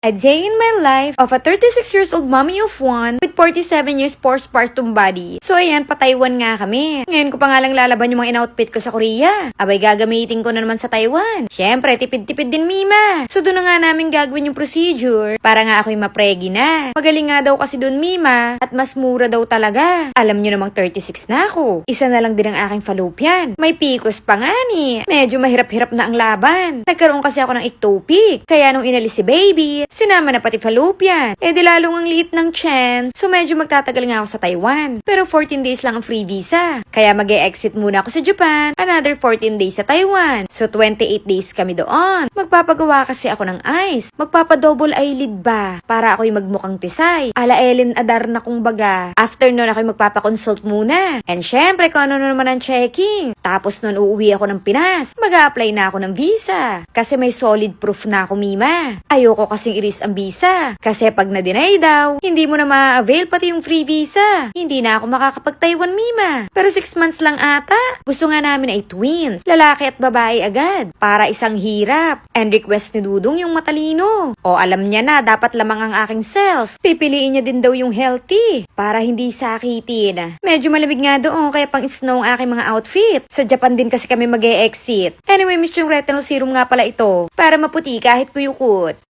A day in my life of a 36 years old mommy of one with 47 years postpartum body. So ayan, pa-Taiwan nga kami. Ngayon ko pa nga lang lalaban yung mga in-outfit ko sa Korea. Abay, gagamitin ko na naman sa Taiwan. Syempre, tipid-tipid din, Mima. So doon na nga namin gagawin yung procedure para nga ako'y mapregi na. Magaling nga daw kasi doon, Mima. At mas mura daw talaga. Alam nyo namang 36 na ako. Isa na lang din ang aking fallopian. May PCOS pa nga ni. Medyo mahirap-hirap na ang laban. Nagkaroon kasi ako ng ectopic. Kaya nung inalis si baby, sinama na pati fallopian. Eh di lalong ang liit ng chance. So medyo magtatagal nga ako sa Taiwan. Pero 14 days lang ang free visa. Kaya mag-e-exit muna ako sa Japan. Another 14 days sa Taiwan. So 28 days kami doon. Magpapagawa kasi ako ng eyes. Magpapadouble eyelid ba? Para ako'y magmukhang tisay. Ala Ellen Adar na kung baga. After nun ako'y magpapakonsult muna. And syempre kung ano naman ang checking. Tapos nun uuwi ako ng Pinas. Mag-a-apply na ako ng visa. Kasi may solid proof na ako, Mima. Ayoko kasing i-risk ang visa. Kasi pag na-deny daw, hindi mo na ma-avail pati yung free visa. Hindi na ako makakapag-Taiwan, Mima. Pero 6 months lang ata. Gusto nga namin ay twins. Lalaki at babae agad. Para isang hirap. And request ni Dudong yung matalino. O alam niya na, dapat lamang ang aking cells. Pipiliin niya din daw yung healthy. Para hindi sakitin. Medyo malamig nga doon, kaya pang snow ang aking mga outfit. Sa Japan din kasi kami mag-e-exit. Anyway, Miss yung retinol serum nga pala ito. Para maputi kahit kuyukot.